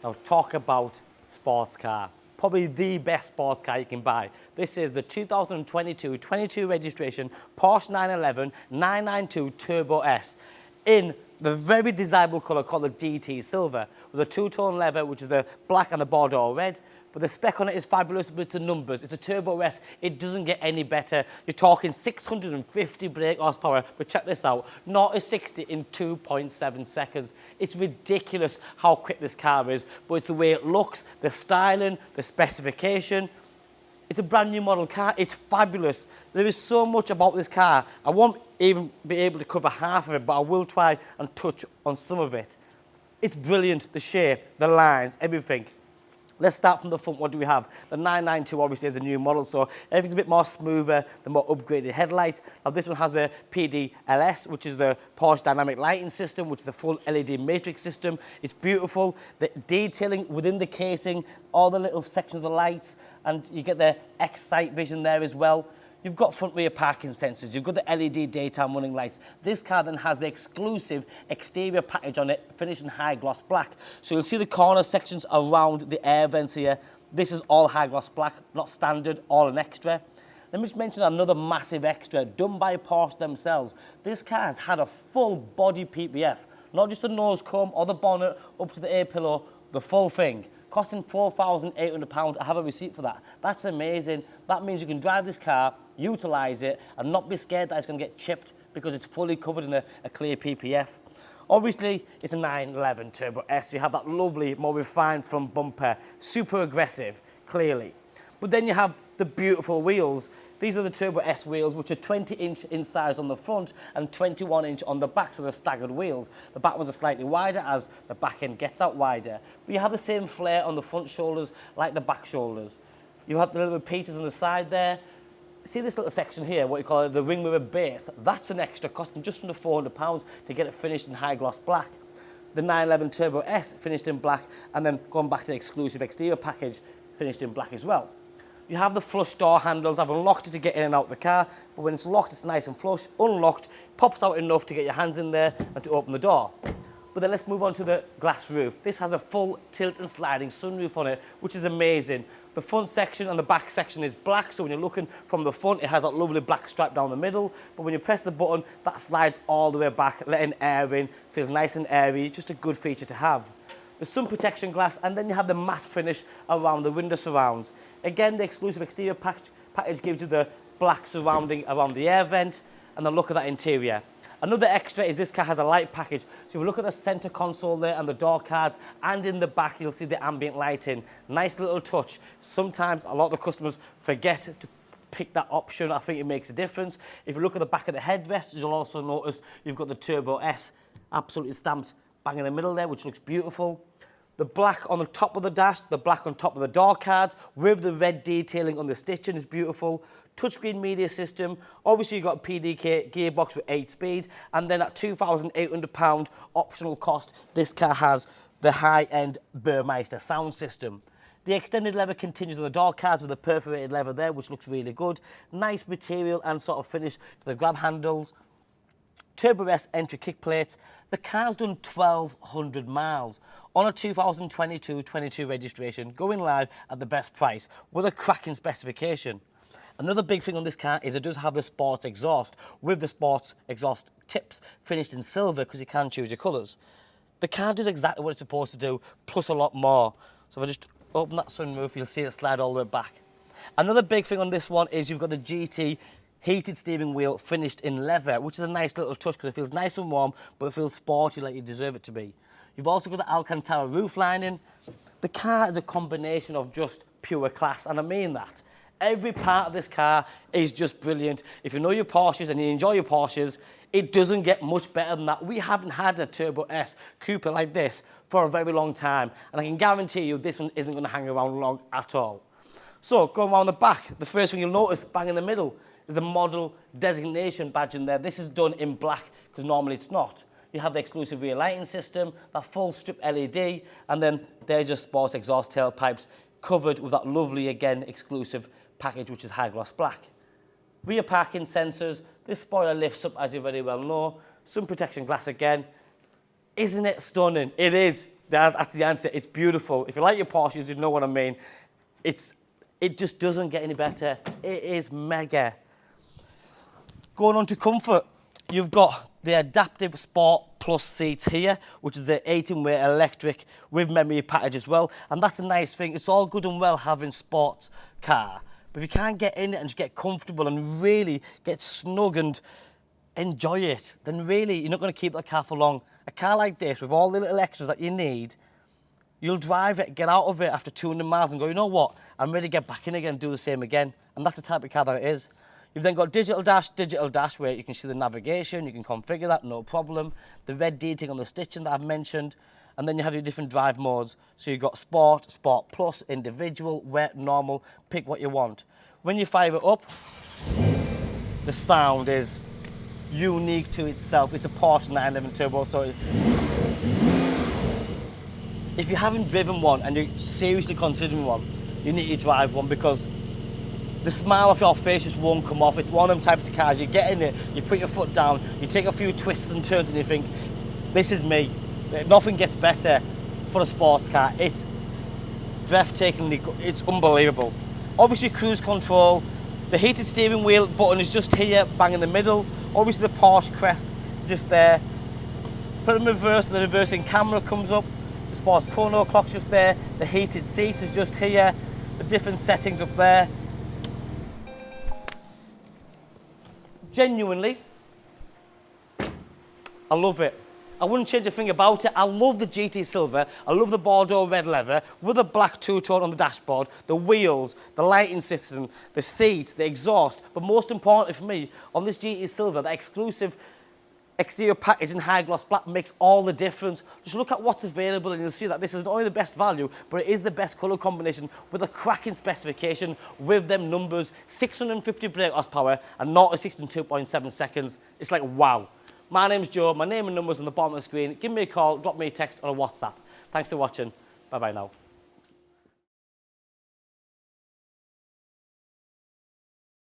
Now talk about sports car. Probably the best sports car you can buy. This is the 2022 22 registration Porsche 911 992 Turbo S in the very desirable colour called the DT Silver with a two-tone leather, which is the black and the Bordeaux red. But the spec on it is fabulous, but it's the numbers. It's a Turbo S. It doesn't get any better. You're talking 650 brake horsepower, but check this out. 0 to 60 in 2.7 seconds. It's ridiculous how quick this car is, but it's the way it looks, the styling, the specification. It's a brand new model car. It's fabulous. There is so much about this car. I won't even be able to cover half of it, but I will try and touch on some of it. It's brilliant, the shape, the lines, everything. Let's start from the front. What do we have? The 992 obviously is a new model, so everything's a bit more smoother, the more upgraded headlights. Now this one has the PDLS, which is the Porsche Dynamic Lighting System, which is the full LED matrix system. It's beautiful. The detailing within the casing, all the little sections of the lights, and you get the X-Sight vision there as well. You've got front rear parking sensors, you've got the LED daytime running lights. This car then has the exclusive exterior package on it, finished in high gloss black. So you'll see the corner sections around the air vents here. This is all high gloss black, not standard, all an extra. Let me just mention another massive extra done by Porsche themselves. This car has had a full body PPF, not just the nose cone or the bonnet up to the A-pillow, the full thing. Costing £4,800. I have a receipt for that. That's amazing. That means you can drive this car, utilise it, and not be scared that it's going to get chipped because it's fully covered in a clear PPF. Obviously, it's a 911 Turbo S. You have that lovely, more refined front bumper, super aggressive, clearly. But then you have the beautiful wheels. These are the Turbo S wheels, which are 20-inch in size on the front and 21-inch on the back, so they're staggered wheels. The back ones are slightly wider as the back end gets out wider. But you have the same flare on the front shoulders like the back shoulders. You have the little repeaters on the side there. See this little section here, what you call the ring mirror base? That's an extra, costing just under £400 to get it finished in high gloss black. The 911 Turbo S finished in black, and then going back to the exclusive exterior package, finished in black as well. You have the flush door handles. I've unlocked it to get in and out of the car, but when it's locked, it's nice and flush. Unlocked, pops out enough to get your hands in there and to open the door. But then let's move on to the glass roof. This has a full tilt and sliding sunroof on it, which is amazing. The front section and the back section is black, so when you're looking from the front, it has that lovely black stripe down the middle. But when you press the button, that slides all the way back, letting air in. Feels nice and airy, just a good feature to have. The sun protection glass, and then you have the matte finish around the window surrounds. Again, the exclusive exterior package gives you the black surrounding around the air vent, and then look at that interior. Another extra is this car has a light package. So if you look at the center console there and the door cards, and in the back you'll see the ambient lighting. Nice little touch. Sometimes a lot of the customers forget to pick that option. I think it makes a difference. If you look at the back of the headrest, you'll also notice you've got the Turbo S absolutely stamped bang in the middle there, which looks beautiful. The black on the top of the dash, the black on top of the door cards, with the red detailing on the stitching is beautiful. Touchscreen media system. Obviously, you've got a PDK gearbox with 8 speeds, and then at £2,800 optional cost, this car has the high-end Burmeister sound system. The extended leather continues on the door cards with a perforated leather there, which looks really good. Nice material and sort of finish to the grab handles. Turbo S entry kick plates. The car's done 1,200 miles on a 2022 registration, going live at the best price with a cracking specification. Another big thing on this car is it does have the sports exhaust, with the sports exhaust tips finished in silver because you can choose your colours. The car does exactly what it's supposed to do, plus a lot more. So if I just open that sunroof, you'll see it slide all the way back. Another big thing on this one is you've got the GT heated steering wheel finished in leather, which is a nice little touch because it feels nice and warm, but it feels sporty like you deserve it to be. You've also got the Alcantara roof lining. The car is a combination of just pure class, and I mean that. Every part of this car is just brilliant. If you know your Porsches and you enjoy your Porsches, it doesn't get much better than that. We haven't had a Turbo S Coupe like this for a very long time, and I can guarantee you this one isn't going to hang around long at all. So going around the back, the first thing you'll notice bang in the middle is the model designation badge in there. This is done in black because normally it's not. You have the exclusive rear lighting system, that full strip LED, and then there's your sports exhaust tailpipes covered with that lovely, again, exclusive package, which is high gloss black. Rear parking sensors. This spoiler lifts up, as you very well know. Sun protection glass again. Isn't it stunning? It is. That's the answer. It's beautiful. If you like your Porsches, you know what I mean. It just doesn't get any better. It is mega. Going on to comfort, you've got the Adaptive Sport Plus seats here, which is the 18-way electric with memory package as well. And that's a nice thing. It's all good and well having sports car, but if you can't get in it and just get comfortable and really get snug and enjoy it, then really you're not going to keep that car for long. A car like this with all the little extras that you need, you'll drive it, get out of it after 200 miles and go, you know what, I'm ready to get back in again and do the same again. And that's the type of car that it is. You've then got digital dash where you can see the navigation, you can configure that, no problem. The red detail on the stitching that I've mentioned. And then you have your different drive modes. So you've got Sport, Sport Plus, Individual, Wet, Normal, pick what you want. When you fire it up, the sound is unique to itself. It's a Porsche 911 Turbo, so if you haven't driven one and you're seriously considering one, you need to drive one, because the smile off your face just won't come off. It's one of them types of cars, you get in it, you put your foot down, you take a few twists and turns and you think, this is me. Nothing gets better for a sports car. It's breathtakingly good. It's unbelievable. Obviously cruise control, the heated steering wheel button is just here, bang in the middle. Obviously the Porsche crest just there. Put it in reverse, the reversing camera comes up. The sports chrono clock's just there. The heated seats is just here. The different settings up there. Genuinely, I love it. I wouldn't change a thing about it. I love the GT Silver. I love the Bordeaux red leather with the black two-tone on the dashboard, the wheels, the lighting system, the seats, the exhaust. But most importantly for me, on this GT Silver, the exclusive exterior package in high gloss black makes all the difference. Just look at what's available and you'll see that this is not only the best value, but it is the best colour combination with a cracking specification with them numbers, 650 brake horsepower and 0 to 60 in 2.7 seconds. It's like, wow. My name's Joe, my name and number's on the bottom of the screen. Give me a call, drop me a text or a WhatsApp. Thanks for watching. Bye-bye now.